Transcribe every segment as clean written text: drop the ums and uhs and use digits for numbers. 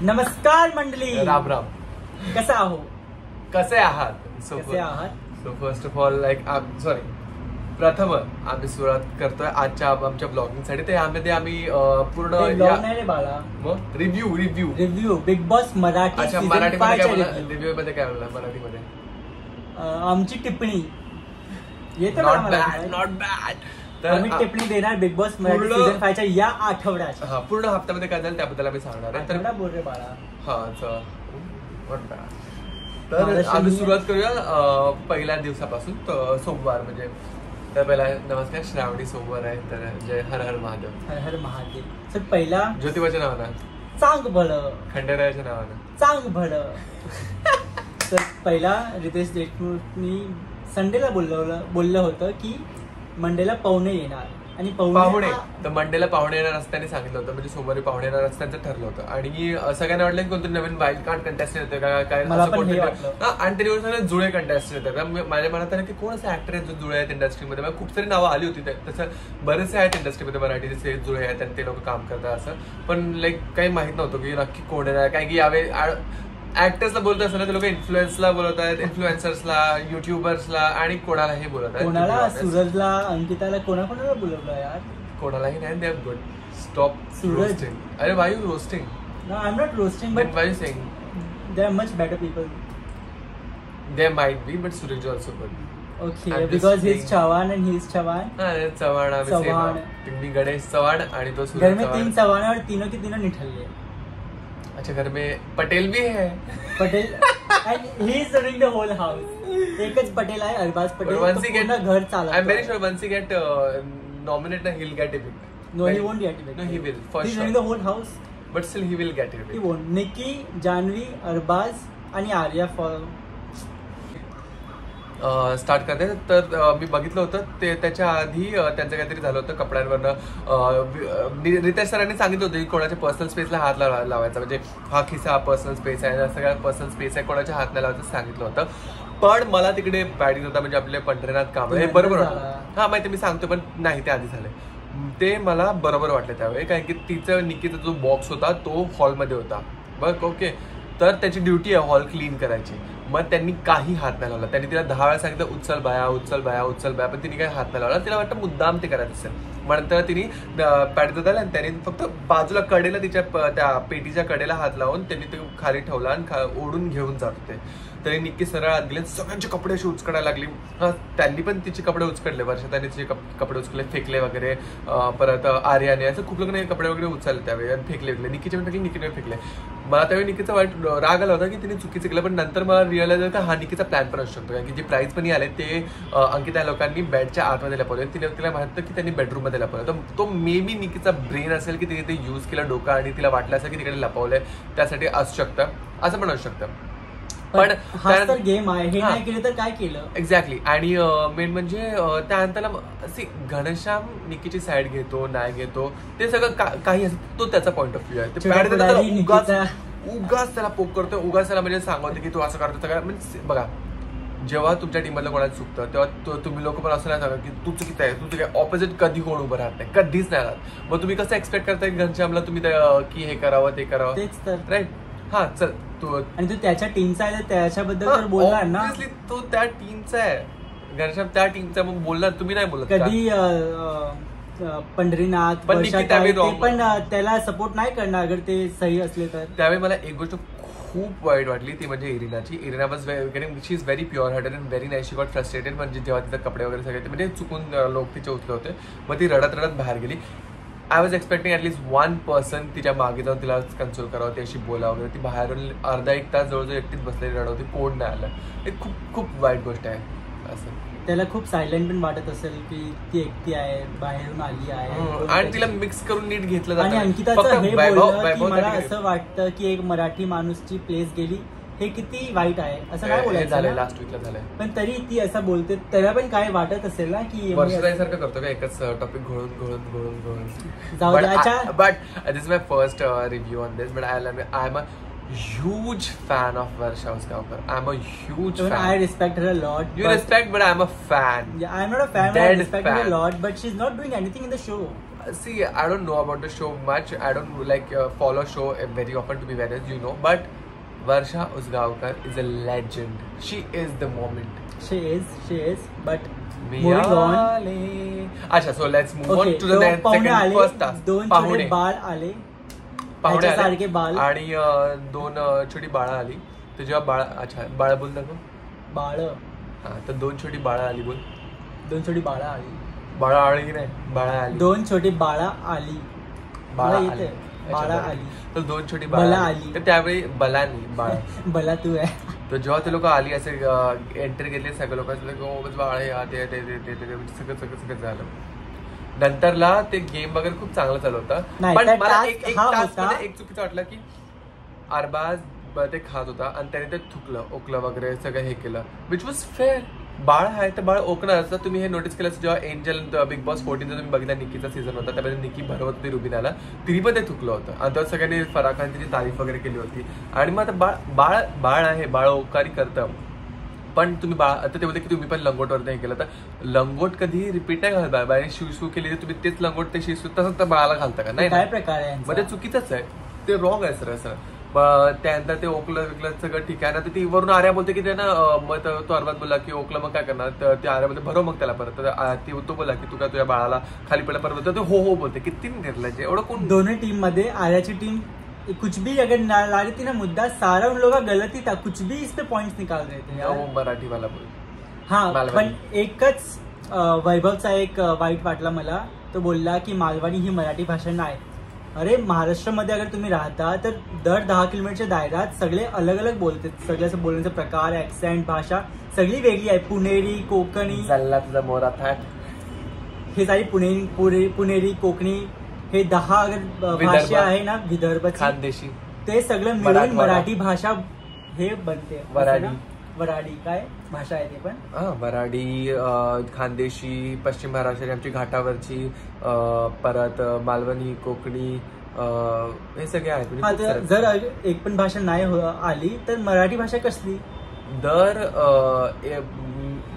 नमस्कार मंडळी, राम राम. कसे आहात? सो फर्स्ट ऑफ ऑल प्रथम आम्ही सुरुवात करतोय आजच्या आमच्या ब्लॉगिंगसाठी. त्यामध्ये आम्ही पूर्ण रिव्ह्यू बिग बॉस मराठी. अच्छा, मराठीमध्ये रिव्ह्यू मध्ये काय बोलला? मराठीमध्ये आमची टिप्पणी येते. Not bad. तर आम्ही टिप्पणी देणार बिग बॉस मराठी सीझन 5 च्या या आठवड्यात. हा, पूर्ण हप्त्यामध्ये काय झालं त्याबद्दल आम्ही सांगणार आहे. तर बोल रे बाळा. हा, नॉट बॅड. तर आम्ही सुरुवात करूया पहिल्या दिवसापासून. सोमवार म्हणजे तर पहिला नमस्कार, श्रावणी सोमवार आहे. तर जय हर हर महादेव. हर हर महादेव. तर पहिला ज्योतिबाच्या नावानं चांग भलं, खंडेरायाच्या नावानं चांग भलं. तर पहिला रितेश देशमुखनी संडेला बोललं होतं की मंडेला पाहुणे येणार आणि पाहुणे तर मंडेला पाहुणे येणार असताना सांगितलं होतं. म्हणजे सोमवारी पाहुणे येणार असताना ठरलं होतं. आणि सगळ्यांना वाटलं की कोणतरी नवीन वाईल्ड कार्ड कंटेस्टंट येतं का काय, आणि त्याच्यावर सगळे जुळे कंटेस्टंट येतात. माझ्या मनात आलं की कोण असं ऍक्टर आहे जो जुळे आहेत इंडस्ट्रीमध्ये. मला खूप सारी नावं आली होती. तसं बरेचसे आहेत इंडस्ट्रीमध्ये मराठीचे जुळे आहेत आणि ते लोक काम करतात असं. पण लाईक काही माहित नव्हतं की नक्की कोण येणार. कारण की यावेळी ऍक्टर्सला बोलत असताना ते लोक इन्फ्लुएन्सला बोलत आहेत, इन्फ्लुएन्सर्सला, युट्युबर्सला आणि कोणालाही बोलत आहेत. कोणाला, सूरजला, अंकिताला, कोणाला बोलवलं यार? कोणालाही नाही. They good. Stop roasting. अरे why you roasting? No, I'm not roasting, but why you saying? There are much better people. There might be, but Suraj is also good. Okay, because he's Chavan and he's Chavan. हाँ, चव्हाण. पिंडी गणेश चव्हाण आणि तो सूरज. घर में 3 चव्हाण है और तीनों के तीनों निठल्ले. अच्छा, घर में पटेल भी है. Patel and he is running the whole house. एकच पटेल आहे, Arbaaz Patel. Once he get घर चालवतो. I'm very sure once he get nominated, he'll get evicted. No, he won't get evicted. No, he will for He's sure. running the whole house. But still, he will get evicted. He won't. निकी, जान्हवी, अरबाज आणि Arya for start करते. तर मी बघितलं होतं ते त्याच्या आधी त्यांचं काहीतरी झालं होतं कपड्यांवरनं. रितेश सरांनी सांगितलं होतं की कोणाच्या पर्सनल स्पेसला हात लावायचा. म्हणजे हा खिसा पर्सनल स्पेस आहे, सगळ्या पर्सनल स्पेस आहे, कोणाच्या हात नाही लावायचं सांगितलं होतं. पण मला तिकडे बॅडिंग होता. म्हणजे आपले पंढरीनाथ कांबळे बरोबर वाटलं. हा, माहिती, मी सांगतो, पण नाही, ते आधी झाले. ते मला बरोबर वाटलं त्यावेळी. कारण की तिचा निकीचा जो बॉक्स होता तो हॉलमध्ये होता बघ. ओके, तर त्याची ड्युटी आहे हॉल क्लीन करायची. मग त्यांनी काही हात नाही लावला. त्यांनी तिला 10 वेळा सांगितलं उचल बाया, पण तिने काही हात नाही लावला. तिला वाटतं मुद्दाम ते करायचं असेल. नंतर तिने पॅडीत झाला आणि त्याने फक्त बाजूला कडेला तिच्या त्या पेटीच्या कडेला हात लावून त्यांनी ते खाली ठेवला आणि ओढून घेऊन जात होते. तरी निक्की सरळ आत गेले. सगळ्यांचे कपडे अशी उचकायला लागली. हा, त्यांनी पण तिचे कपडे उचकडले. वर्षाताने तिचे कपडे उचकले, फेकले वगैरे. परत आर्याने असं खूप लोकांनी कपडे वगैरे उचलले त्यावेळी आणि फेकले. निक्कीचे पण निक्कीने फेकले. मला त्यावेळी निक्कीचा वाईट राग आला होता की तिने चुकीचं केलं. पण नंतर मला रिअलाइज झालं की हा निक्कीचा प्लॅन पण असू शकतो. कारण की जे प्राईज पण आले ते अंकिता लोकांनी बेडच्या आतमध्ये लपवले. तिला माहित की त्यांनी बेडरूममध्ये लपवलं. तर तो मे बी निक्कीचा ब्रेन असेल की तिने ते यूज केलं डोकं आणि तिला वाटलं असेल की तिकडे लपवलंय, त्यासाठी असू शकतं. असं पण असू शकतं. पण हा तर गेम आहे, हे नाही केलं तर काय केलं. एक्झॅक्टली. आणि मेन म्हणजे त्यानंतर घनश्याम निक्कीची साईड घेतो नाही घेतो ते सगळं काही असं, तो त्याचा पॉईंट ऑफ व्ह्यू आहे. उगाच त्याला पोक करतो, उगाच त्याला म्हणजे सांगवते की तू असं करतो. सगळं म्हणजे बघा, जेव्हा तुमच्या टीममधलं कोणाचं चुकतं तेव्हा तुम्ही लोक पण असं नाही सांगा की तू चुकीचं आहे, तू काय ऑपोजिट कधी कोण उभं राहत नाही, कधीच नाही राहत. मग तुम्ही कसं एक्सपेक्ट करताय घनश्यामला तुम्ही की हे करावं ते करावं, तेच तर राईट. हा, चल तू आणि तू त्याच्या टीमचा आहे त्याच्याबद्दल तर बोलणार ना. तो त्या टीमचा आहे, घनश्याम त्या टीमचा, मग बोलणार. तुम्ही नाही बोलत कधी पंढरीनाथ पण त्याला सपोर्ट नाही करणार अगर ते सही असले तर. त्यावेळी मला एक गोष्ट खूप वाईट वाटली, ती म्हणजे इरिनाची. Irina was she is very pure hearted and very nice. She got frustrated. म्हणजे जेव्हा तिचे कपडे वगैरे सगळे म्हणजे चुकून लोक तिचे उचले होते, मग ती रडत बाहेर गेली. I was expecting at least 1 person तिच्या मागे जाऊन तिला कन्सोल करावं, त्याशी बोलावं वगैरे. ती बाहेरून अर्धा 1 तास जवळजवळ एकटीच बसलेली रडवती, कोण नाही आलं. हे खूप वाईट गोष्ट आहे. असं त्याला खूप सायलेंट पण वाटत असेल की ती एकटी आहे, बाहेरून आली आहे आणि तिला मिक्स करून नीट घेतलं जातं. आणि अंकिताचं हे बोलणं की मला असं वाटतं की एक मराठी माणूसची प्लेस गेली, हे किती वाईट आहे. असं नाही बोलायचं झालंय, लास्ट वीकला झालंय. पण तरी ती असं बोलते, त्याला पण काय वाटत असेल ना की वर्षासारखं करतो का एकच टॉपिक घोळून जाऊ द्या. But this is my first review on this. But I am a huge fan of Varsha Uskaukar. I'm a huge fan. I respect her a lot. You respect, but I'm a fan. Yeah, I'm not a fan. I respect her a lot, but she's not doing anything in the show. See, I don't know about the show much. I don't like follow show very often, to be very honest, you know. But Varsha Usgaonkar is a legend. She is the moment. She is. But moving on. अच्छा, so let's move on to the second first task. 2 छोटे बाळ आले. पाहुणे सारखे बाळ आणि 2 छोटी बाळं आली. तर जेव्हा बाळ, अच्छा बाळ बोल ना गं. बाळ. हा, तर 2 छोटी बाळं आली बोल. 2 छोटी बाळं आली. बाळा आली नाही, बाळा आली. 2 छोटी बाळा आली. बाळा आली. तर 2 छोटी बाळा आली. तर त्यावेळी बला नाही, बाळा. बला तू आहे. तर जेव्हा ते लोक आली असे एंट्री घेतली सगळे लोक बाळ ते सगळं झालं. नंतरला ते गेम वगैरे खूप चांगलं चालू होतं. पण मला एक चुकीचं वाटलं की अरबाज ते खात होता आणि त्याने ते थुकलं ओकलं वगैरे सगळं हे केलं, विच वॉज फेअर. बाळ आहे तर बाळ ओकणार असतं. तुम्ही हे नोटीस केलं जेव्हा एंजल बिग बॉस 14 तुम्ही बघितला, निकीचा सीझन होता, त्यामध्ये निकी भरवत होती रुबिनाला, तिने पण ते थुकलं होतं आणि तेव्हा सगळ्यांनी फराह खानची तारीफ वगैरे केली होती. आणि मग आता बाळ बाळ आहे, बाळ ओकारी करतं. पण तुम्ही बाळ आता ते बोलते की तुम्ही पण लंगोटवर हे केलं, तर लंगोट कधी रिपीट नाही घालता. बाळाने शिवशू केली तर तुम्ही तेच लंगोट ते शिवशू तसंच तर बाळाला घालता का? नाही, काय प्रकार आहे मग ते चुकीचंच आहे, ते रॉंग आहे सर. त्यानंतर ते ओकलं विकलं सगळं ठीक आहे ना. तर ती वरून आर्या बोलते की ते ना, मग तो अरबाज बोलला की ओकलं मग काय करणार, तर ते आर्या बोलते भरव मग त्याला परत. तर तो बोलला की तू काय तुझ्या बाळाला खाली पडला परत, तर हो बोलते. किती घेतलं एवढं कोण. दोनों टीम मध्ये आर्याची टीम कुछ भी अगर ला रही थी ना मुद्दा, सारा उन लोग गलती था, कुछ भी इस पे पॉइंट्स निकाल रहे थे यार. मराठी वाला बोल. हा, पण एकच वैभवचा एक वाईट वाटला मला. तो बोलला की मालवणी ही मराठी भाषा नाही. अरे महाराष्ट्रामध्ये अगर तुम्ही राहता तर दर 10 किलोमीटरच्या दायऱ्यात सगळे अलग अलग बोलते. सगळ्याचं बोलण्याचा प्रकार, ऍक्सेंट, भाषा सगळी वेगळी आहे. पुणेरी, कोकणी, तुझा मोरा थाट, हे सारी पुणेरी कोकणी, हे 10 अगर भाषा आहे ना विदर्भाची, खानदेशी, ते सगळं मिळून मराठी भाषा हे बनते. वराडी काय भाषा आहे ते पण. वराडी, खानदेशी, पश्चिम महाराष्ट्र आमची घाटावरची, परत मालवणी, कोकणी, हे सगळे आहेत. जर एक पण भाषा नाही आली तर मराठी भाषा कसली. दर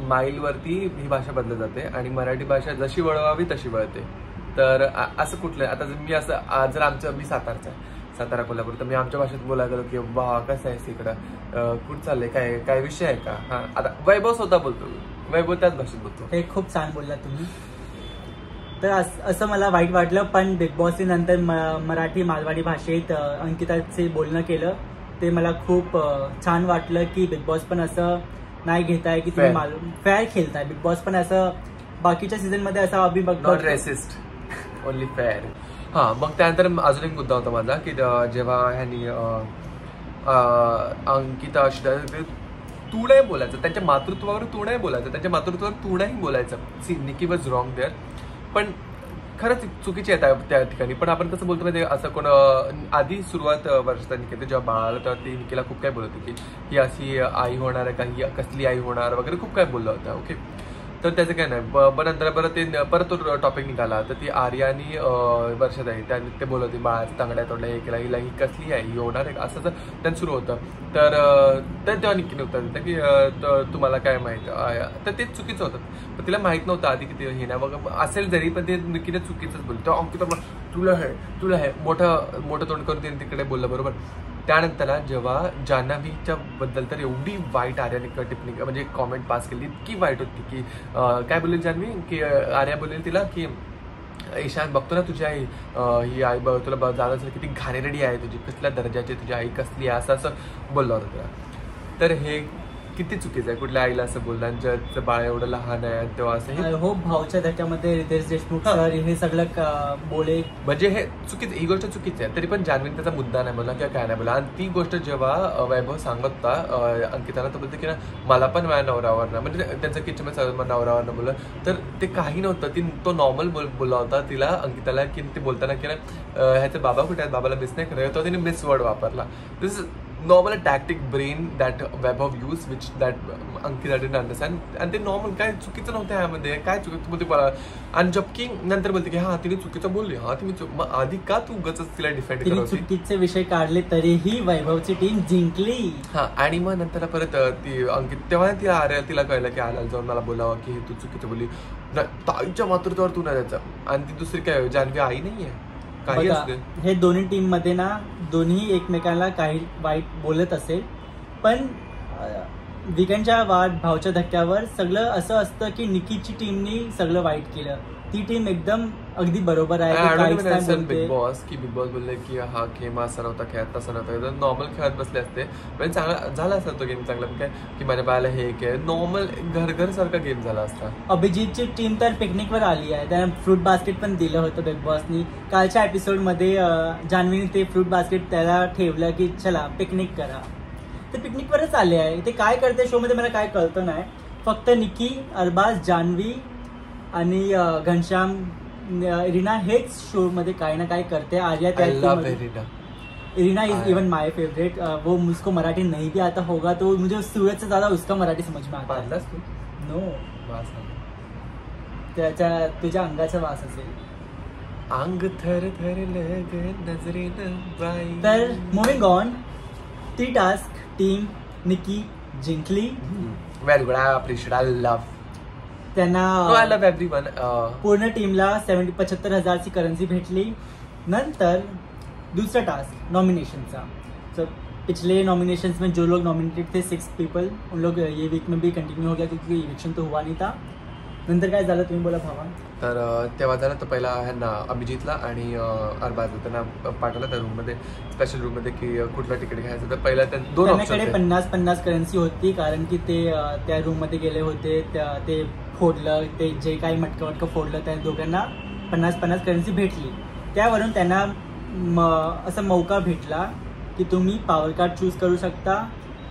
माईलवरती ही भाषा बदलत जाते आणि मराठी भाषा जशी वळवावी तशी वळते. तर असं कुठलं आता मी असं जर आमचं, मी सातारचं आहे, सातारा कोल्हापूर, तर मी आमच्या भाषेत बोलायला गेलो की वा कसं आहे इकडं, कुठं चाललंय, काय विषय आहे का. हा, आता वैभव स्वतः बोलतो, वैभव त्याच भाषेत बोलतो. हे खूप छान बोलला तुम्ही. तर असं मला वाईट वाटलं. पण बिग बॉस नंतर मराठी मालवाडी भाषेत अंकिताचे बोलणं केलं, ते मला खूप छान वाटलं की बिग बॉस पण असं नाही घेताय की तुम्ही फेअर खेळताय. बिग बॉस पण असं बाकीच्या सीझन मध्ये असं नॉट रेसिस्ट, ओनली फेअर. हा, मग त्यानंतर अजून एक मुद्दा होता माझा की जेव्हा ह्यांनी अंकिता तू नाही बोलायचं, त्यांच्या मातृत्वावर तू नाही बोलायचं, त्यांच्या मातृत्वावर तू नाही बोलायचं. See, Nikki was wrong there. पण खरंच चुकीची आहे त्या ठिकाणी. पण आपण कसं बोलतो माहिती, असं कोण आधी सुरुवात वर्षात निकेते जेव्हा बाळाला तेव्हा ती निकीला खूप काय बोलत होती की ही अशी आई होणार आहे का, ही कसली आई होणार वगैरे खूप काय बोललं होतं. ओके, तर त्याचं काय नाही. पण नंतर परत तो टॉपिक निघाला, तर ती आर्यानी वर्षात आहे ते बोलत होती बाळाचं तांगड्या तोडल्या हे केला, हिला ही कसली आहे, ही होणार आहे असं त्यांचं सुरू होतं. तर तेव्हा निकीने उत्तर दिलं की तुम्हाला काय माहित, तर ते चुकीचं होतं. पण तिला माहित नव्हतं आधी की ते हे नाही बघ असेल जरी, पण ते निकीने चुकीचंच बोललं. तेव्हा अंकिता तुला आहे मोठं तोंड करून तिने तिकडे बोललं, बरोबर. त्यानंतर जेव्हा जान्हवीच्या बद्दल तर एवढी वाईट आर्याने टिप्पणी म्हणजे कॉमेंट पास केली, इतकी वाईट होती की काय बोलली जान्हवी की आर्या बोलली तिला की ईशान बघतो ना तुझी आई, ही आई बघ तुला जाणं असेल किती घाणेरडी आहे तुझी, कसल्या दर्जाची तुझी आई कसली आहे, असं बोलला होता तिला. तर हे किती चुकीचं आहे कुठल्या आईला असं बोलणं, आणि ज्याचं बाळ एवढं लहान आहे तेव्हा असं हो भाऊच्या धक्क्यामध्ये रितेश देशमुख सर हे सगळं बोले, म्हणजे हे चुकीचं, ही गोष्ट चुकीची आहे. तरी पण जान्हवीने त्याचा मुद्दा नाही बोला किंवा काय नाही बोला. आणि ती गोष्ट जेव्हा वैभव सांगत होता अंकिताला, तर बोलते की ना मला पण माझ्या नवऱ्यावर ना, म्हणजे त्यांचं किचनमध्ये नवऱ्यावर न बोललं, तर ते काही नव्हतं. तो नॉर्मल बोलला होता तिला अंकिताला की ते बोलताना की ना ह्याचे बाबा कुठे आहेत, बाबाला मिस नाही करत, तो तिने मिस वर्ड वापरला. This is normal tactic brain that Vaibhav use which that Ankita didn't understand. आणि ते नॉर्मल काय चुकीचं नव्हतं ह्यामध्ये, काय चुकीचं बोलते मला. आणि जबकी नंतर बोलते की हा तिने चुकीचं बोलली, हा तुम्ही मग आधी का तू उगाच तिला डिफेंड करत होती. चुकीचे विषय काढले तरीही वैभवची टीम जिंकली. हा, आणि मग नंतर परत ती अंकित तेव्हा तिला कळलं की आला जाऊन मला बोलावं की तू चुकीचं बोलली. ताईच्या मातृत्वावर तू नाही द्यायचा. आणि ती दुसरी काय जान्हवी आई नाहीये काही असते. हे दोन्ही टीम मध्ये ना दोन्ही एकमेकांना काही वाईट बोलत असेल, पण वीकेंडच्या भावच्या धक्क्यावर सगळं असं असतं की निकीची टीमनी सगळं वाईट केलं. ती टीम एकदम अगदी बरोबर आहे. बिग बॉस बोलले की हा गेम असा नव्हता, खेळत तसा नव्हता, नॉर्मल खेळत बसले असते पण चांगला झाला असता तो गेम चांगला. काय की माझ्या बाळाला हे काय नॉर्मल घर सारखा गेम झाला असता. अभिजितची टीम तर पिकनिकवर आली आहे. त्यांना फ्रूट बास्केट पण दिलं होतं बिग बॉसनी. कालच्या एपिसोडमध्ये जान्हवीने ते फ्रूट बास्केट त्याला ठेवलं की चला पिकनिक करा. ते पिकनिकवरच आले आहे. ते काय करते शो मध्ये मला काय कळतं नाही. फक्त निकी, अरबाज, जान्हवी आणि घनश्याम, इरिना हेच शो मध्ये काही ना काही करते. Arya Irina is even my favourite. वो मुझको मराठी नहीं भी आता होगा तो मुझे सूरज से ज्यादा उसका मराठी समझ में आता है. नो, त्याच्या तुझ्या अंगाचा वास असेल. अंग थर थर नजरेनं. तर मुव्हिंग ऑन, ती टास्क टीम निकी जिंकली. Very good. I appreciate. I love त्यांना आय लव्ह एव्हरीवन. पूर्ण टीमला 75,000ची करन्सी भेटली. नंतर दूसरा टास्क नॉमिनेशनचा. तो पिछले नॉमिनेशंस में जो लोग नॉमिनेटेड थे 6 पीपल, उन लोग ये वीक में भी कंटिन्यू हो गया क्योंकि इलेक्शन तो हुआ नहीं था. नंतर काय झालं तुम्ही बोला भावा. तर तेव्हा झालं तर पहिला ह्यांना अभिजितला आणि अरबाजला त्यांना पाठवलं त्या रूममध्ये, स्पेशल रूममध्ये की कुठला तिकीट घ्यायचं. तर पहिला त्यांच्याकडे 50-50 करन्सी होती कारण की ते त्या रूममध्ये गेले होते. ते फोडलं, ते जे काही मटकं फोडलं त्या दोघांना 50-50 करन्सी भेटली. त्यावरून त्यांना असा मौका भेटला की तुम्ही पॉवर कार्ड चूज करू शकता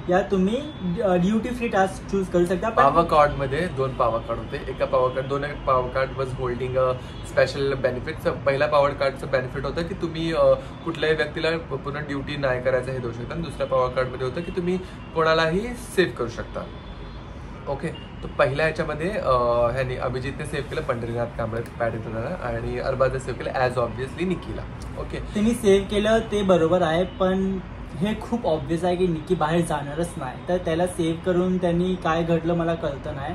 या तुम्ही ड्युटी फ्री टास्क चूज करू शकता. पॉवर कार्ड मध्ये 2 पॉवर कार्ड होते. एका दोन power card was holding special benefit. पहिला पॉवर कार्डचं बेनिफिट होतं की तुम्ही कुठल्याही व्यक्तीला पुन्हा ड्युटी नाही करायचं हे देऊ शकता. आणि दुसऱ्या पॉवर कार्ड मध्ये होतं की तुम्ही कोणालाही सेव्ह करू शकता. ओके. तो पहिल्या ह्याच्यामध्ये ह्यांनी अभिजितने सेव्ह केलं पंढरीनाथ कांबळे पॅडिटनला आणि अरबाजने सेव्ह केलं ॲज ऑब्व्हियसली निकीला. ओके. त्यांनी सेव्ह केलं ते बरोबर आहे, पण हे खूप ऑब्व्हियस आहे की निकी बाहेर जाणारच नाही. तर त्याला सेव्ह करून त्यांनी काय घडलं मला कळतं नाही.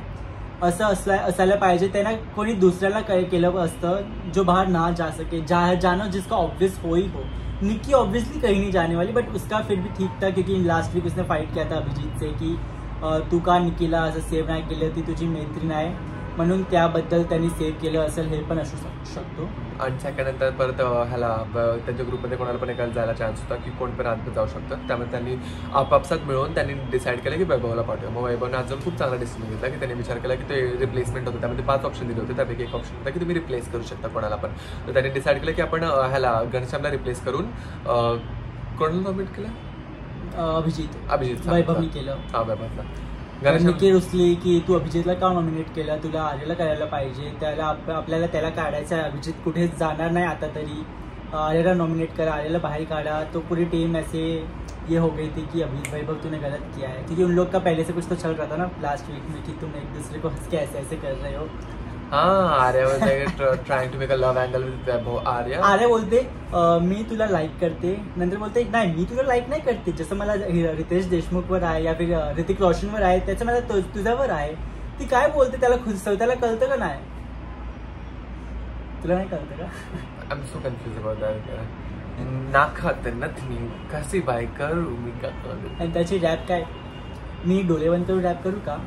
असं असायला पाहिजे. त्यांना कोणी दुसऱ्याला केलं असतं जो बाहर ना जा सके, जाना जिसका ऑब्वियस हो ही हो. निकी ऑब्वियसली कहीं नहीं जाने वाली, बट उसका फिर भी ठीक था क्योंकि लास्ट वीक उसने फाइट किया था अभिजीत से की तू का निकीला असं सेव्ह नाही केलं, ती तुझी मैत्रीण आहे म्हणून त्याबद्दल त्यांनी सेव्ह केलं असेल हे पण असू शकतो. आणि सेकंड नंतर परत ह्याला त्यांच्या ग्रुपमध्ये कोणाला पण एकाला जायला चान्स होता की कोण पण आत जाऊ शकतं. त्यामुळे त्यांनी आपापसात मिळून त्यांनी डिसाईड केलं की वैभवला पाठवूया. मग वैभवने आज खूप चांगला डिसिजन घेतला की त्यांनी विचार केला की ते रिप्लेसमेंट होतं. त्यामध्ये 5 ऑप्शन दिले होते. त्यापैकी एक ऑप्शन होता की तुम्ही रिप्लेस करू शकता कोणाला पण. तर त्यांनी डिसाईड केलं की आपण ह्याला घनश्यामला रिप्लेस करून कोणाला नॉमिनेट केलं. अभिजित वैभवनी केलं. हा वैभवला. निकी रुसली की तू अभिजितला का नॉमिनेट केलं, तुला आर्याला करायला पाहिजे. आपल्याला त्याला काढायचं आहे. अभिजित कुठेच जाणार नाही आता तरी. आर्याला नॉमिनेट करा, आर्याला बाहर काढ़ा. तो पूरी टीम ऐसे ये हो गई थी कि अभी वैभव तूने गलत किया है क्योंकि उन लोग का पहले से कुछ तो चल रहा था ना लास्ट वीक में कि तुम एक दूसरे को हंस के ऐसे कर रहे हो. Arya was trying to make a love angle with Vaibhav. Arya बोलते मी तुला लाईक करते, नंतर बोलते नाही मी तुला लाईक नाही करते. जसं मला रितेश देशमुखवर आहे या फिर ऋतिक रोशनवर आहे त्याचं मला तुझ्यावर आहे. ती काय बोलते त्याला खुद त्याला कळतं का नाही. तुला नाही कळतं का. I am so confuse about that. ना खाते नथनी कशी बाय करू मी का. आणि त्याची रॅप काय, मी डोळे बंद करून रॅप करू का.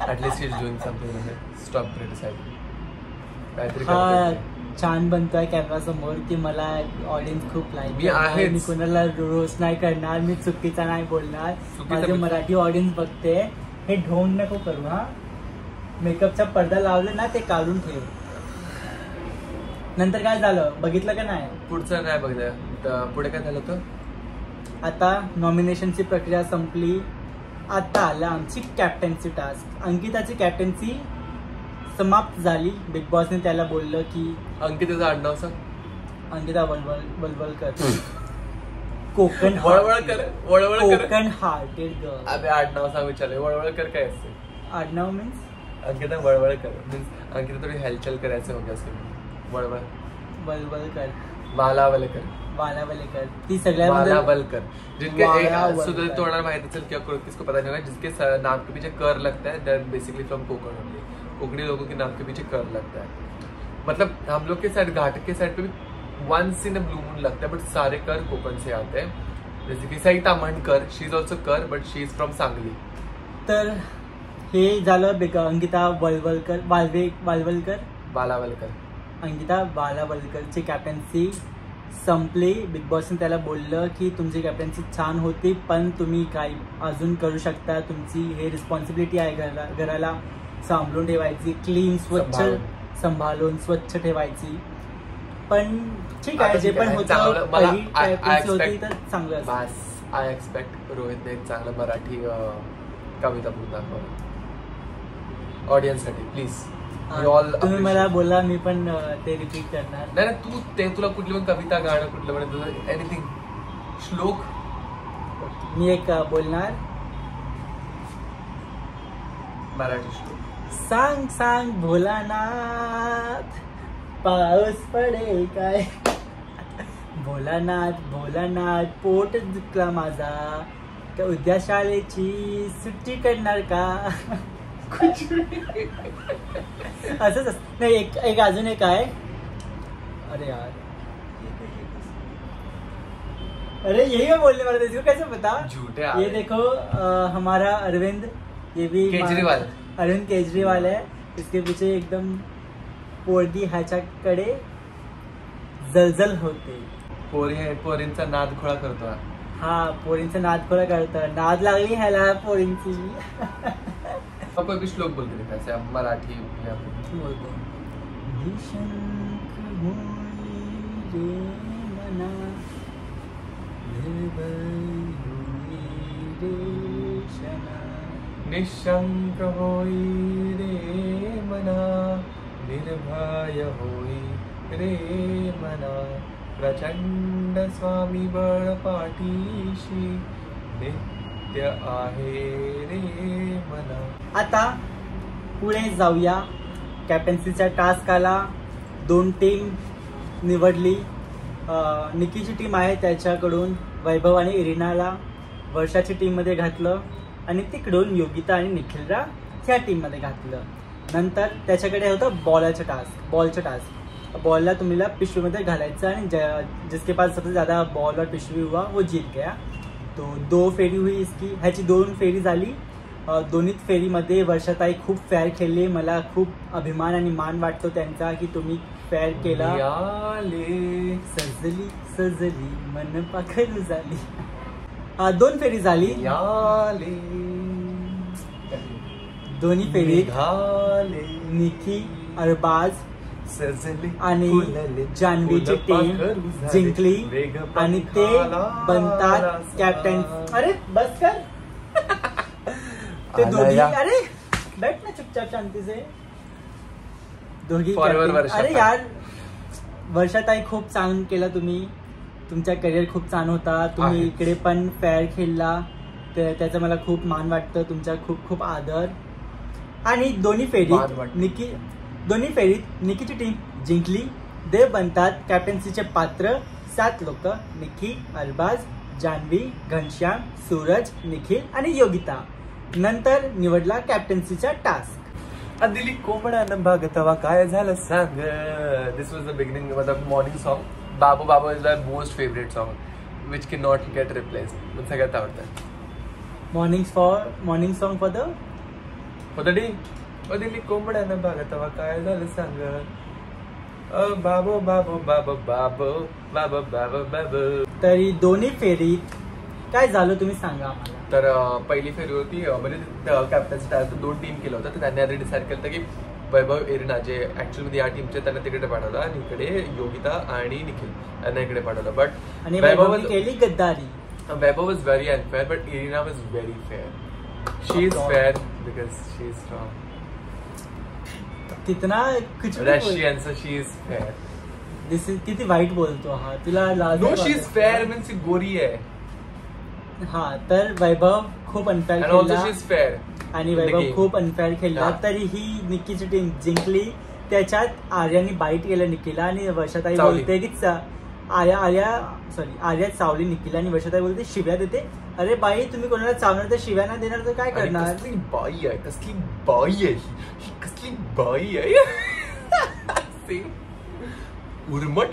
At least he's doing something. Stop criticizing. छान बनतोय कॅमेरा समोर की मला ऑडियन्स खूप लाईक. मी कोणाला रोस्ट नाही करणार, मी चुकीचा नाही बोलणार. माझे मराठी ऑडियन्स बघते. हे ढोंग नको करू. हा मेकअपचा पडदा लावले ना ते काढून ठेव. नंतर काय झालं बघितलं का नाही. पुढचं नाही बघितलं. पुढे काय झालं होतं. आता नॉमिनेशनची प्रक्रिया संपली. आता आलं आमची कॅप्टन्सी टास्क. अंकिताची कॅप्टन्सी समाप्त झाली. बिग बॉसने त्याला बोललं की अंकिताचं आडनाव सांग. अंकिता वलवलकर. Konkan hearted girl. अबे आडनाव सांग विचारले. वळवळकर काय असते. आडनाव मीन्स अंकिता वळवळकर मीन्स अंकिता थोडी हलचल करायचं होते असं. वळवळकर वलवलकर. वालावलकर. वालावलेकर ती सगळ्यामध्ये वालावलकर जिनके वालावलकर. सुधीर तोड़ना माहिती चल क्या किसको पता नहीं होगा जिसके नाम के पीछे कर लगता है that basically from Konkan only Konkani लोगों के नाम के पीछे कर लगता है मतलब हम लोग के साइड घाट के साइड पे भी once in a blue moon लगता है बट सारे कर कोकण से आते हैं जैसे की सईता मणकर शी इज ऑल्सो कर but she is from Sangli. तर हे झालं अंकिता वालावलकर अंकिता वालावलकरची कॅप्टन्सी संपली. बिग बॉसने त्याला बोललं की तुमची कॅप्टन्सी छान होती पण तुम्ही काय अजून करू शकता. तुमची हे रिस्पॉन्सिबिलिटी आहे घराला सांभाळून ठेवायची क्लीन सांभाळून स्वच्छ ठेवायची. पण ठीक आहे जे पण होतं पहिली कॅप्टन्सी होती तर चांगलं बस. आय एक्सपेक्ट रोहितने एक चांगलं मराठी कविता बोलणार ऑडियन्स साठी प्लीज. तुम्ही मला बोला मी पण ते रिपीट करणार. नाही तू ते तुला कुठली पण कविता गाणं कुठलं पण एनिथिंग श्लोक मी एक बोलणार मराठी श्लोक. सांग सांग भोलानाथ पाऊस पडेल काय. भोलानाथ भोलानाथ पोट दुखला माझा तर उद्या शाळेची सुट्टी करणार का. असंच नाही. एक अजून एक आहे. अरे यार अरे यही मैं बोलने वाला था इसको कैसे पता. झूठे ये देखो हमारा अरविंद ये भी केजरीवाल अरविंद केजरीवाल है. इसके पीछे एकदम पोरगी ह्याच्याकडे जलजल होते. पोरींचा नाद खोळा करतो हा पोरींचा नाद खोळा करतो. नाद लागली ह्याला पोरींची. कोई भी श्लोक बोल के कैसे मराठी बोलतो निशंक होई रे मना निर्भय होई रे मना प्रचंड स्वामी बळ पाठीशी नित्य आहे रे मना. आता पुढे जाऊया. कॅप्टन्सीच्या टास्क आला. 2 टीम निवडली. निकीची टीम आहे त्याच्याकडून वैभव आणि इरिनाला वर्षाची टीम मध्ये घातलं आणि तिकडून योगिता आणि निखिलला ह्या टीम मध्ये घातलं. नंतर त्याच्याकडे होतं बॉलचं टास्क. बॉलला तुम्हाला पिशवीमध्ये घालायचं आणि जिसके पास सबसे ज्यादा बॉल और पिशवी हुआ वो जीत गया. तो 2 फेरी हुई इसकी. ह्याची 2 फेरी झाली. दोन्ही फेरीमध्ये वर्षाताई खूप फेअर खेळली. मला खूप अभिमान आणि मान वाटतो त्यांचा की तुम्ही फेअर केला. सजली सजली मन पाखरू झाली. 2 फेरी झाली. दोन्ही फेरीत निकी अरबाज आणि जान्हवीची टीम जिंकली आणि ते बनतात कॅप्टन. अरे बस कर. ते दोघी अरे बैठ ना चुपचाप शांती से. दोघी अरे यार वर्षाताई खूप चांगलं केलं तुम्ही. तुमचा करिअर खूप छान होता. तुम्ही इकडे पण फेअर खेळला त्याचा मला खूप मान वाटतं. तुमचा खूप खूप आदर. आणि दोन्ही फेरीत निकीची टीम जिंकली. ते बनतात कॅप्टन्सीचे पात्र 7 लोक. निकी अरबाज जान्हवी घनश्याम सूरज निखिल आणि योगिता. नंतर निवडला कॅप्टन्सीचा टास्क. दिली कोंबड्यानं बघतवा काय झालं सांग. दिस वॉज द बिगिनिंग मतलब morning song. Babu Babu is my most favourite song which can not get replace. मला सगळ्यात आवडतं morning song for the day. दिली कोंबड्यानं बघतवा काय झालं सांग. बाबो बाबो बाबो बाबो बाबो बाबो बाबो. तरी दोन्ही फेरीत काय झालं तुम्ही सांगा आम्हाला. तर पहिली फेरी होती म्हणजे कॅप्टन्सी टास्क 2 टीम केलं होतं. तर त्यांनी आधी डिसाईड केलं होतं की वैभव इरिना जे ऍक्च्युअली या टीमचे त्यांना तिकडे पाठवलं आणि इकडे योगिता आणि निखिल यांना इकडे पाठवलं. बट वैभव केली गद्दारी. Vaibhav was very unfair but Irina was very fair. She is fair because she is strong. कितना कुछ Russian so she is fair. This is किती वाईट बोलतो हा. तुला लाज. No she is fair means ती गोरी आहे. हा तर वैभव खूप अनफेअर खेळला आणि वैभव खूप अनफेअर खेळला तरीही निकीची टीम जिंकली. त्याच्यात आर्यानी बाईट केलं निकीला आणि वर्षाताई बोलते की आर्या चावली निखिला आणि वर्षाताई बोलते शिव्या देते. अरे बाई तुम्ही कोणाला चावणार तर शिव्या नाही देणार तर काय करणार. कसली बाई आहे ही कसली बाई आहे. उर्मट.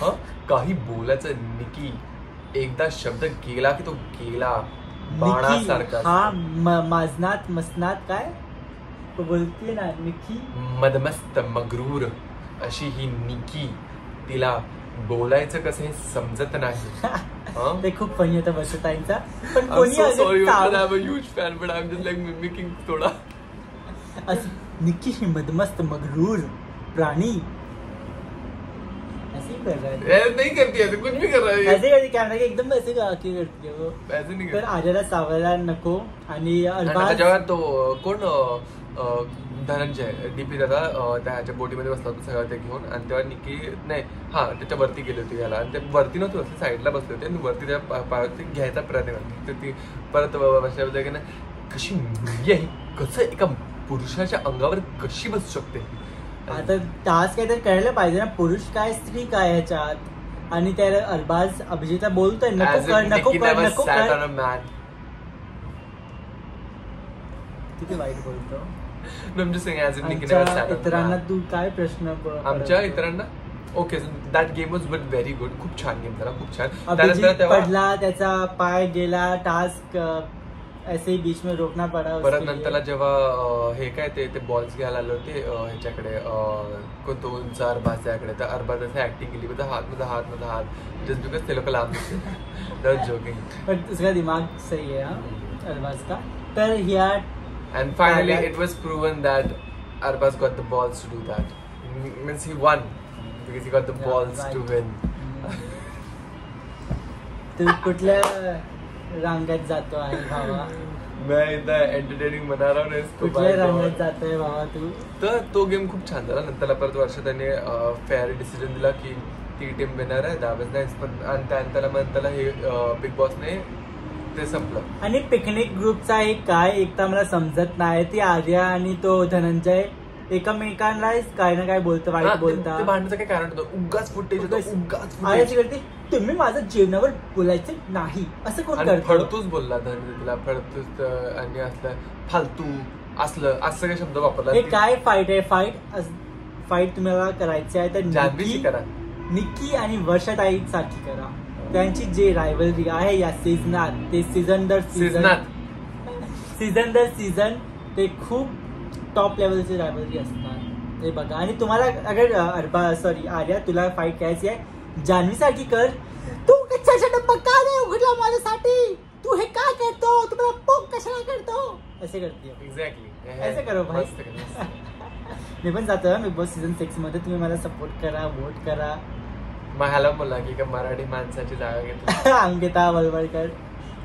हा काही बोलायचं निकी, एकदा शब्द गेला की तो गेला बाणासारखा. हा माजनात मसनात काय बोलते ना निकी. मदमस्त मगरूर अशी ही निकी, तिला बोलायचं कसं हे समजत नाही. ते खूप फनी होतं वर्षताईंचा. पण थोडा निकी ही मदमस्त मगरूर प्राणी ऐसे ही कर रहा है. नहीं करती है, कुछ भी कर रहा है ऐसे करती कॅमेरा एकदम ऐसे करती है वो. ऐसे नहीं. तर आर्याला चावायला नको. आणि जेव्हा तो कोण धनंजय डीपी दादा त्याच्या बोटीमध्ये बसला होता सगळं ते घेऊन, आणि तेव्हा निकी नाही त्याच्या वरती गेली होती याला, आणि ते वरती नव्हती बसली, साईडला बसले होते आणि वरती त्या पायावरती घ्यायचा प्रयत्न करते. ती परत बसल्याबद्दल की नाही कशी मुलगी आहे, कसं एका पुरुषाच्या अंगावर कशी बसू शकते. आता टास्क काहीतरी करायला पाहिजे ना, पुरुष काय स्त्री काय ह्याच्यात. आणि त्या अरबाज अभिजितला बोलतोय नको कर. किती वाईट बोलतो. इतरांना तू काय प्रश्न. आमच्या इतरांना okay that game was but very good. खूप छान गेम झाला, खूप छान. अभिजित पडला, त्याचा पाय गेला, टास्क ऐसे बीच में रोकना पडा. परत नंतरला जेव्हा हे काय ते बॉल्स घ्यायला आले होते ह्याच्याकडे कोणतो उंच अरबाजाकडे, तर अरबाजाची ऍक्टिंग केली हाथ जस्ट बिकॉज ते लोक लांब दिसते. जोकिंग. बट उसका दिमाग सही है अरबाज का. तर ह्या and finally it was proven that Arbaz got the balls to do that. Means he won because he got the balls to win. तू कुठल्या रंगात जातो आहे भावा. मैं इथं एंटरटेनिंग बना रहा हूँ इसको. कुठल्या रंगात जातोय भावा तू. तर तो गेम खूप छान झाला. नंतर परत वर्ष त्यांनी फेअर डिसिजन दिला की ती टीम विनर आहे, दाबज नाही. पण आणि त्यानंतर हे बिग बॉसने ते संपलं. आणि पिकनिक ग्रुपचा एक काय एकता मला समजत नाही. ती आर्या आणि तो धनंजय एकमेकांना काय ना काय बोलतो, वाईट बोलतात. भांडण्याचं काय कारण होतं, उगाच फुटेज होतं. आर्याची करते तुम्ही माझ्या जीवनावर बोलायचं नाही असं कोण करतं. फडतूच बोलला धनंजयला, फडतूच आणि असलं फालतू असलं असं काही शब्द वापरला. हे काय फाईट आहे. फाईट तुम्हाला करायची आहे तर जान्हवीशी करा, निकी आणि वर्षाताई सारखी करा. त्यांची जे रायव्हलरी आहे या सीझनात, ते सीझन दर सीझन ते खूप टॉप लेवलची रायव्हलरी असणार. ते बघा. आणि तुम्हाला अगर आर्या तुला फाईट करायची आहे जान्हवी सारखी कर. तू कशाचा डब्बा का नाही उघडला माझ्यासाठी, तू हे काय करतो, तुम्हाला पोक कशाला करतो असे करते. एक्झॅक्टली ऐसे करो भाई. मी पण जातो बिग बॉस सीझन 6 मध्ये. तुम्ही मला सपोर्ट करा, वोट करा. ह्याला बोला की मराठी माणसाची जागा घेतली. अंकिता वळवळकर.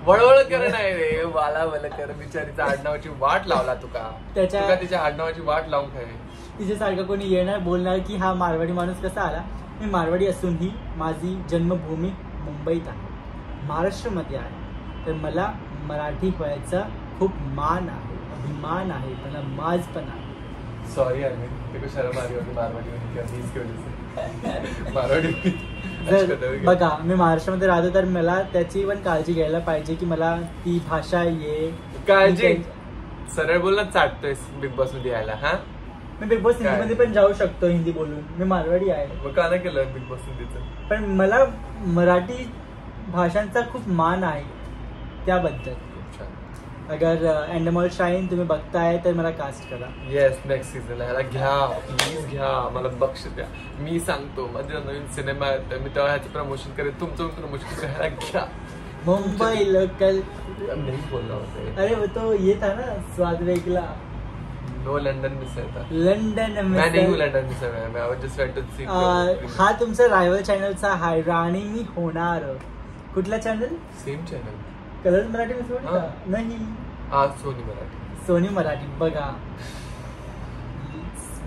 वळवळ कर नाही रे, वाला वलकर बिचारीचा आडनावाची वाट लावला तुका. तिच्या आडनावाची वाट लावून काय. तिच्यासारखं कोणी येणार बोलणार की हा मारवाडी माणूस कसा आला. मी मारवाडी असूनही माझी जन्मभूमी मुंबईत आहे, महाराष्ट्रामध्ये आहे. तर मला मराठी व्हायचा खूप मान आहे, अभिमान आहे, मला माज पण आहे. सॉरी यार, मेरे को शर्म आ रही होती मारवाड़ी होने की इसकी वजह से. मारवाड़ी बघा मी महाराष्ट्रामध्ये राहतो तर मला त्याची पण काळजी घ्यायला पाहिजे की मला ती भाषा ये. काळजी सरळ बोलणं चाटतोय बिग बॉस मध्ये यायला. हा मी बिग बॉस हिंदी मध्ये पण जाऊ शकतो हिंदी बोलून. मी मारवाडी आहे. मग का नाही केलं बिग बॉस हिंदीचं. पण मला मराठी भाषांचा खूप मान आहे त्याबद्दल. अगर एंडमॉल शाईन तुम्ही बघताय तर मला कास्ट करा. येस, नेक्स्ट सीझन ह्याला घ्या, प्लीज घ्या, मला बक्षीस द्या. मी सांगतो माझा नवीन सिनेमा आहे, मी तेव्हा ह्याचं प्रमोशन करेन, तुमचं प्रमोशन करेन. ह्याला घ्या. मुंबई लोकल नहीं बोलना होता. अरे वो तो ये था ना स्वाद वेगला. नो लंडन मिसळ था. लंडन मैं नहीं हूँ लंडन मिसळ. मैं I just went to see. हा तुमचा रायव्हल चॅनलचा हाय राणी मी होणार. कुठला channel. Same channel Colors Marathi Misal नाही. सोनी मराठी. सोनी मराठी बघा.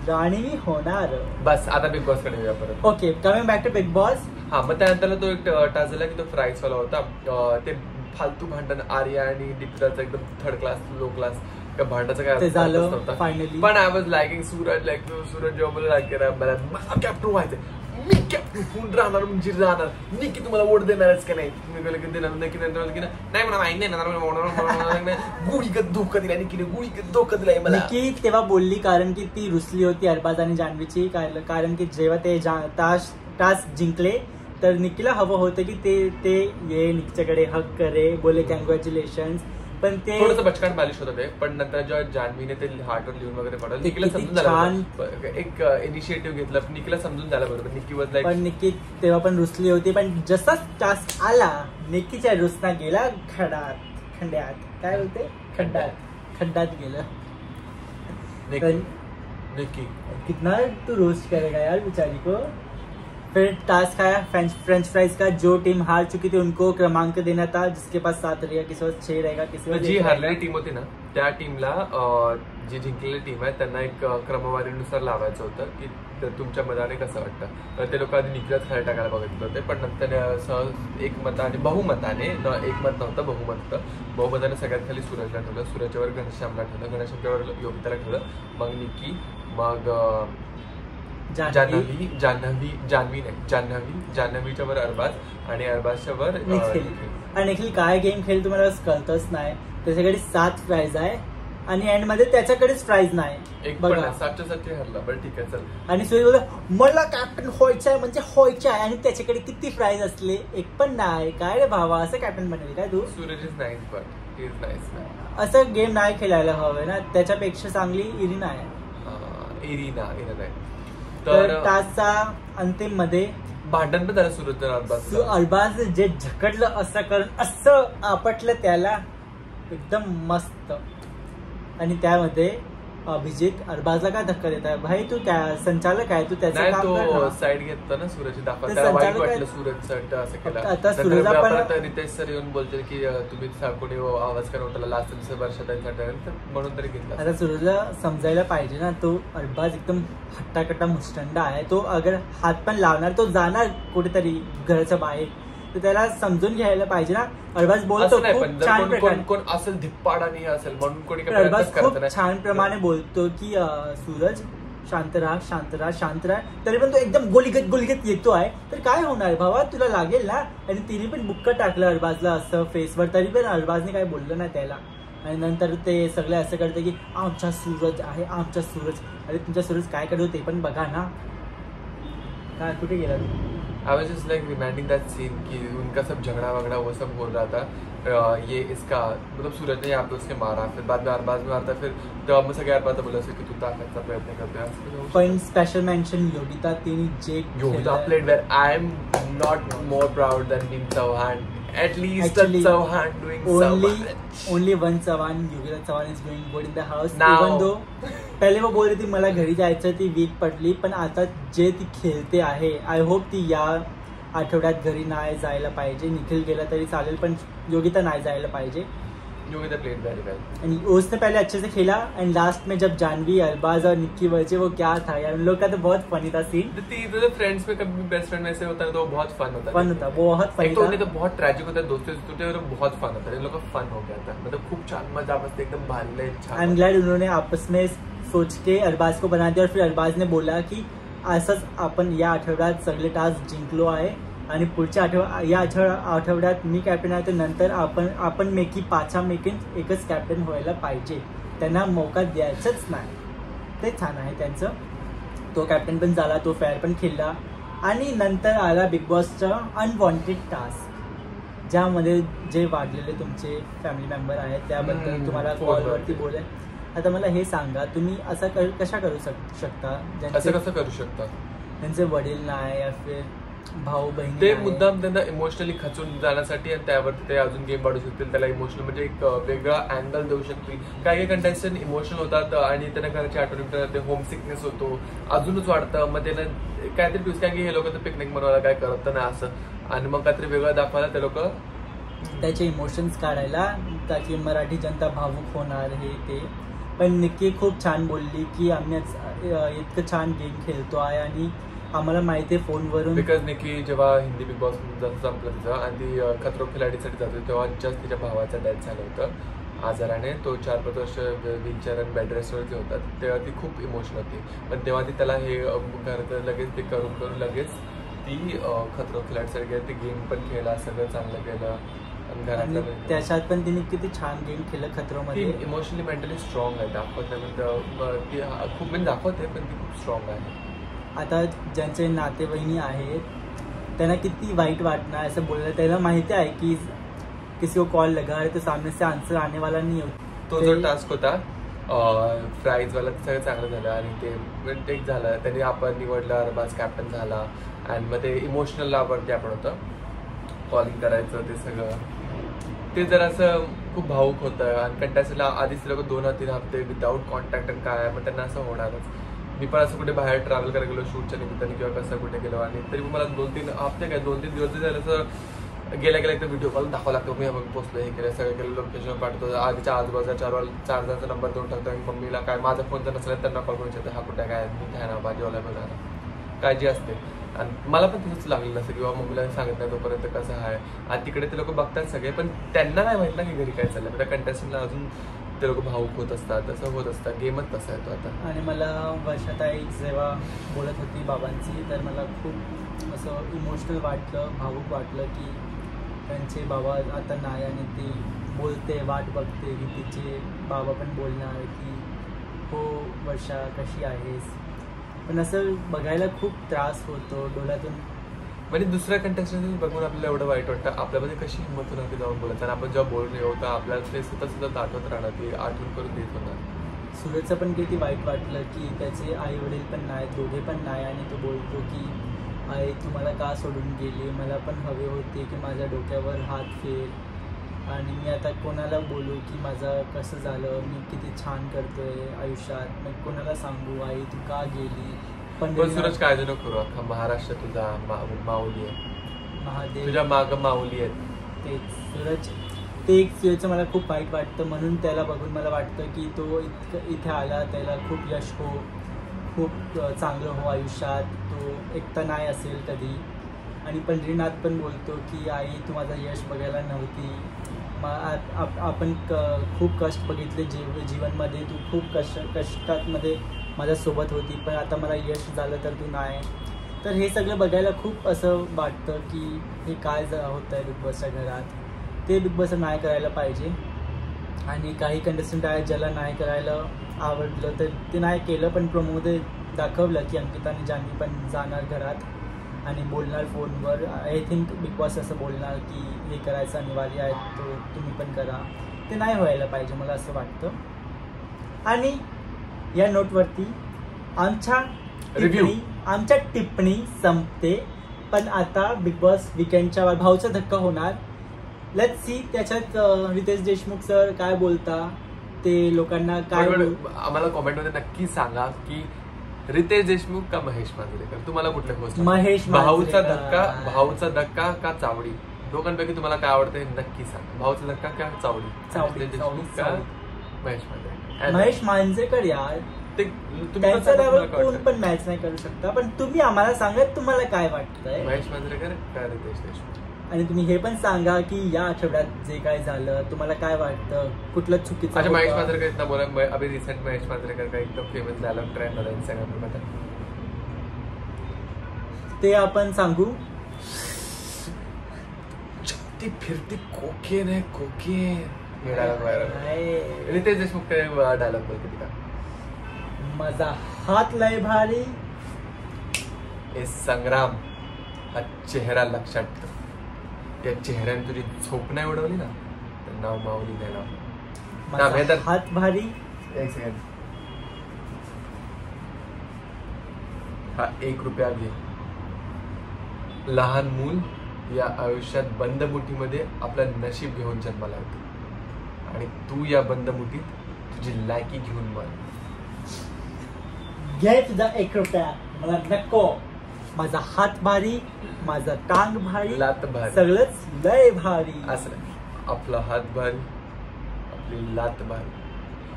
राणी मी होणार. बस आता बिग बॉस कडे परत. Okay, coming back to Bigg Boss. हा मग त्यानंतर तो एक टास्क झाला की तो फ्राईज वाला होता. ते फालतू भांडण आर्या आणि दीपिकाचं एकदम थर्ड क्लास लो क्लास भांडाचं काय झालं फायनली. पण I was liking Suraj. Like Suraj जेव्हा मला लाईक केला मला कॅप्टन व्हायचं. मी होऊन राहणार म्हणजे राहणार, निकी तुम्हाला वोट देणारच का नाही? मी देणार नक्की नाही म्हणा, माहिती नाही गुळीगत धोका दिला निकीने, गुळीगत धोका दिलाय मला. निकी तेव्हा बोलली कारण की ती रुसली होती अरबाज आणि जान्हवीची, कारण की जेव्हा ते टास्क जिंकले तर निकीला हवं होतं की ते ये निकीच्याकडे हक करे, बोले कॉंग्रॅच्युलेशन, पण ते थोडंसं बचकान बालिश होतं ते. पण नंतर जेव्हा जान्हवीने ते हार्टवर लिहून वगैरे पडलं, निकीला समजून झालं, एक इनिशिएटिव्ह घेतला, निकीला समजून झालं बरोबर. निकी वॉज लाईक, पण निकी तेव्हा पण रुसली होती, पण जसाच टास्क आला निकीच्या रुसना गेला खड्ड्यात काय बोलते खड्ड्यात गेलं. निकी कितना तू रोस्ट करेगा यार बेचारी को. फिर टास्क आया फ्रेंच फ्राइज का. जो टीम हार चुकी थी उनको क्रमांक देना था, जिसके पास 7 रहेगा, किसी पास 6 रहेगा, किसी पास जी हारलेली टीम होती ना त्या टीमला जी जिंकलेली टीम आहे त्यांना एक क्रमवारीनुसार लावायचं होतं की तुमच्या मताने कसं वाटतं. तर ते लोक आधी निखिलच खाली टाकायला बघितलं होते, पण नंतर सहज एकमताने बहुमताने एकमत नव्हतं बहुमत होतं, बहुमताने सगळ्यात खाली सूरजला ठेवलं, सूरजच्यावर घनश्यामला ठेवलं, घनश्यामच्यावर योगिताला ठेवलं, मग निकी, मग जान्हवीच्या वर अरबाज आणि अरबाजच्या वर निखिल. काय गेम खेळ तुम्हाला कळतच नाही. त्याच्याकडे 7 प्राइज आहे आणि एंड मध्ये त्याच्याकडेच प्राइज नाही. एक बघा 7च्या हरला, बरं ठीक आहे चल. आणि सूर्य बोलला मला कॅप्टन व्हायचं आहे म्हणजे व्हायचं आहे, आणि त्याच्याकडे किती प्राइज असले एक पण नाही. काय रे भावा, असं कॅप्टन बनेल काय तू? Suraj is nice but is nice. असं गेम नाही खेळायला हवं ना. त्याच्यापेक्षा चांगली इरिना आहे. इरिना नाही. तर टास्कचा अंतिम मध्ये भांडण पण झालं सूरज अरबाज जे झकडलं असं करून असं आपटलं त्याला एकदम मस्त. आणि त्यामध्ये अभिजित अरबाजला काय धक्का देत आहे भाई, तू त्या संचालक आहे, तू त्याचं काम कर ना. साईड घेतला ना सूरज दाखवा, त्याला वाईट वाटलं सूरज असं केलं. आता सूरजला पण रितेश सर येऊन बोलते की तुम्ही कोणी आवाज करून त्याला लास्ट वर्षात म्हणून तरी घेतला. आता सूरजला समजायला पाहिजे ना, तो अरबाज एकदम हट्टाकट्टा मुस्टंडा आहे. तो अगर हात पण लावणार तो जाणार कुठेतरी घराच्या बाहेर, तर त्याला समजून घ्यायला पाहिजे ना. अरबाज बोलतो खूप छान, कोण असेल धिप्पाड आणि असेल म्हणून कोणी अरबाज खूप छान प्रमाणे बोलतो की सूरज शांत राहा, तरी पण तो एकदम गोलीगत येतो आहे. तर काय होणार भावा, तुला लागेल ना. आणि तिने पण बुक्क टाकलं अरबाजला असं फेसवर, तरी पण अरबाजने काय बोललं नाही त्याला. आणि नंतर ते सगळे असं करते की आमचा सूरज आहे, आमचा सूरज. अरे तुमचा सूरज काय करतो ते पण बघा ना. काय कुठे गेला तू? I was just like reminding that scene कि उनका सब झगड़ा वगड़ा वो सब बोल रहा था, ये इसका मतलब सूरज ने यहाँ पे उसके मारा, फिर बाद में अरबाज में आता, फिर जब सगळे अरबाज बोला की तू ताकदचा प्रयत्न करतोय. पण स्पेशल मेन्शन योगिता, तिने जे Yogita played well. I am not more proud than Nim Chauhan. At least Chauhan doing only one Chauhan. Yogita Chauhan is doing good in the house. Now, even though पहिले वो बोल रही थी मला घरी जायचं, ती वीक पडली, पण आता जे ती खेळते आहे, आय होप ती या आठवड्यात घरी नाही जायला पाहिजे. निखिल गेला तरी चालेल पण योगिता नाही जायला पाहिजे. Yogita played very well and उसने पहले अच्छे से खेला. एंड लास्ट में जब जानवी अरबाज और निक्की बचे, वो क्या था यार, उन लोग का तो बहुत फनी था सीन. तो फ्रेंड्स में कभी बेस्ट फ्रेंड ऐसे होता है तो बहुत फन होता है. बहुत फनी था. तो बहुत ट्रैजिक होता है, दोस्तों से टूटे और बहुत फन होता है. इन लोगों का फन हो गया था, मतलब खूप छान मजा बसते एकदम भारी. आई एम ग्लैड उन्होंने आपस में सोच के अरबाज को बना दिया. और फिर अरबाज ने बोला की असंच आपण या आठवड्यात सगळे टास्क जिंकलो आहे आणि पुढच्या आठवड्यात मी कॅप्टन आहे, तर नंतर आपण मेकी 5 एकच कॅप्टन व्हायला पाहिजे. त्यांना मौका द्यायचाच नाही. ते छान आहे त्यांचं. तो कॅप्टन पण झाला, तो फेअर पण खेळला. आणि नंतर आला बिग बॉसचा अनवॉन्टेड टास्क, ज्यामध्ये जे वाढलेले तुमचे फॅमिली मेंबर आहेत त्याबद्दल तुम्हाला कॉलवरती बोलाय. आता मला हे सांगा, तुम्ही असं कशा करू शकता, असं कसं करू शकता, त्यांचे वडील नाही या फिर भाऊ बहीण, ते मुद्दाम त्यांना इमोशनली खचून जाण्यासाठी आणि त्यावरती ते अजून गेम वाढू शकतील, त्याला इमोशनल म्हणजे एक वेगळा अँगल देऊ शकतील. काही कंटेस्टंट इमोशनल होतात आणि त्यांना घराची आठवण ते होम सिकनेस होतो, अजूनच वाढतं. मग त्यांना काहीतरी ट्विस्ट काय की हे लोक तर पिकनिक बनवायला काय करत नाही असं, आणि मग काहीतरी वेगळं दाखवायला ते लोक त्याचे इमोशन्स काढायला, ताकी मराठी जनता भावूक होणार हे ते. पण निक्की खूप छान बोलली की आम्ही इतकं छान गेम खेळतो आहे आणि आम्हाला माहिती आहे फोनवरून. बिकॉज निक्की जेव्हा हिंदी बिग बॉस संपलं तिचं आणि ती खतरो खिलाडीसाठी जातो तेव्हा जस्ट तिच्या भावाचं डेथ झालं होतं आजाराने. तो 4-5 वर्ष व्हीलचेअर आणि बेड रेस्टवरती होता. तेव्हा ती खूप इमोशनल होती, पण तेव्हा ती त्याला हे घरात लगेच ते करून लगेच ती खतरो खिलाडीसाठी गेली. ती गेम पण खेळला, सगळं चांगलं केलं आणि त्याच्यात पण तिने किती छान गेम खेळलं खतरोमध्ये. इमोशनली मेंटली स्ट्रॉंग आहे, दाखवते ती खूप म्हणजे दाखवते, पण ती खूप स्ट्रॉंग आहे. आता ज्यांचे नातेवाईनी आहेत त्यांना किती वाईट वाटणार असं बोललं. त्याला माहिती आहे की किसी को कॉल लगा है तो सामने से आन्सर आने वाला नहीं होता. तो जो टास्क होता प्राईजवाला सगळं चांगलं झालं आणि ते एक झालं. त्यांनी आपण निवडलं, अरबाज कॅप्टन झाला आणि मग ते इमोशनल वरती आपण होतं, कॉलिंग करायचं ते सगळं. ते जरा असं खूप भावूक होतं आणि कंटेस्टला आधीच लोक 2-3 हफ्ते विदाऊट कॉन्टॅक्ट आणि काय, मग त्यांना असं होणारच. मी पण असं कुठे बाहेर ट्रॅव्हल करायला गेलो शूटच्या निमित्ताने किंवा कसं कुठे गेलो आणि तरी मला 2-3 हफ्ते काय 2-3 दिवस झालं असं गेल्या एकदा व्हिडिओ कॉल दाखवा लागतो. मी पोचलो, हे केलं, सगळं केलं, लोकेशन पाठवतो, आधीच्या आजूबाजूचा 4 जणांचा नंबर देऊन टाकतो आणि मम्मीला काय माझा फोन जर नसला त्यांना कॉल करून विचारतो, हा कुठे काय मी काय ना भाजीवाला बघा काळजी असते. आणि मला पण तसंच लागलेलं असतं किंवा मम्मीला सांगत नाही तोपर्यंत कसं आहे. आणि तिकडे ते लोक बघतात सगळे, पण त्यांना नाही माहित ना की घरी काय चाललं. त्या कंटेस्टंटला अजून ते लोक भावूक होत असतात, तसं होत असतं. गेमच तसं आहे तो आता. आणि मला वर्षाताई जेव्हा बोलत होती बाबांची, तर मला खूप असं इमोशनल वाटलं, भावूक वाटलं की त्यांचे बाबा आता नाही आणि ती बोलते, वाट बघते की तिचे बाबा पण बोलणार की हो वर्षा कशी आहेस. पण असं बघायला खूप त्रास होतो डोळ्यातून. म्हणजे दुसऱ्या कंटेस्टंट बघून आपल्याला एवढं वाईट वाटतं. आपल्यामध्ये कशी हिंमत होणार की जाऊन बोलायचं, आणि आपण जेव्हा बोलून येऊ तर आपल्याला ते सुद्धा आठवत राहणार, ती आठवण करून देत होणार. सूरजचं पण किती वाईट वाटलं की त्याचे आई वडील पण नाही, दोघे पण नाही, आणि तो बोलतो की आई तुम्हाला का सोडून गेली, मला पण हवे होते की माझ्या डोक्यावर हात फेर, आणि मी आता कोणाला बोलू की माझं कसं झालं, मी किती छान करतोय आयुष्यात, मग कोणाला सांगू आई तू का गेली. पण सूरज काळजी नको करू, अख्खा महाराष्ट्र तुझा माऊली आहे, महादेव तुझ्या माग माऊली आहेत. तेच सूरज, ते एक सूरजचं मला खूप वाईट वाटतं. म्हणून त्याला बघून मला वाटतं की तो इथे आला, त्याला खूप यश हो, खूप चांगलं हो आयुष्यात, तो एकटा नाही असेल कधी. आणि पंढरीनाथ पण बोलतो की आई तू माझं यश बघायला नव्हती, आपण खूप कष्ट बघितले जीवनमध्ये, तू खूप कष्टामध्ये माझ्यासोबत होती, पण आता मला यश झालं तर तू नाही. तर हे सगळं बघायला खूप असं वाटतं की हे काय होतं आहे बिग बॉसच्या घरात. ते बिग बॉस नाही करायला पाहिजे. आणि काही कंटेस्टंट आहेत ज्याला नाही करायला आवडलं तर ते नाही केलं, पण प्रोमोमध्ये दाखवलं की अंकिता आणि जान्हवी पण जाणार घरात आणि बोलणार फोनवर. आय थिंक बिग बॉस असं बोलणार की हे करायचं अनिवार्य आहे, तो तुम्ही पण करा. ते नाही व्हायला पाहिजे मला असं वाटतं. आणि या नोटवरती आमच्या टिप्पणी संपते. पण आता बिग बॉस विकेंडच्या भाऊचा धक्का होणार. लेट्स सी त्याच्यात रितेश देशमुख सर काय बोलता ते लोकांना काय. आम्हाला कॉमेंटमध्ये नक्की सांगा की रितेश देशमुख का महेश मांजरेकर, तुम्हाला कुठल्या गोष्ट, महेश भाऊचा धक्का का चावडी, दोघांपैकी तुम्हाला काय आवडतं हे नक्की सांगा. भाऊचा धक्का का चावडी देशमुख का महेश मांजरेकर. महेश मांजरेकर यार, त्यांचं कोण पण मॅच नाही करू शकता. पण तुम्ही आम्हाला सांगा तुम्हाला काय वाटतंय, महेश मांजरेकर का रितेश देशमुख. आणि तुम्ही हे पण सांगा की या आठवड्यात जे काय झालं तुम्हाला काय वाटतं, कुठलं चुकीचं. अच्छा, महेश मांजरेकर इतना बोला, अभी रिसेंट महेश मांजरेकर का एकदम फेमस डायलॉग ट्रेंड झाला इंस्टाग्राम पर, ते आपण सांगू. चलती फिरती कोकेन है cocaine, dialogue viral. Riteish Deshmukh का डायलॉग बोलते का, माझा हात लय भारी. हे संग्राम, हा चेहरा लक्षात ठेव. त्या चेहऱ्याने तुझी झोप नाही उडवली ना तर नाव माऊली नाही नाव. हात भारी. एक सेकंड, हा 1 रुपया घे. लहान मूल या आयुष्यात बंद मुठीमध्ये आपलं नशीब घेऊन जन्माला येतो आणि तू या बंद मुठीत तुझी लायकी घेऊन मर. घे तुझा 1 रुपया, मला नको. माझा हात भारी, माझा टांग भारी, लात भारी, सगळंच लय भारी. असं आपला हात भारी, आपली लात भारी,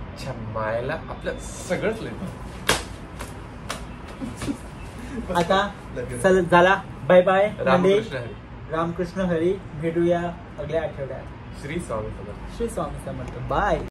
अच्छा मायला आपलं सगळंच लय भारी. आता चल झाला, बाय बाय. रामकृष्ण हरी. रामकृष्ण हरी. भेटूया अगल्या आठवड्यात. श्री स्वामी समर्थ. श्री स्वामी समर्थ. बाय.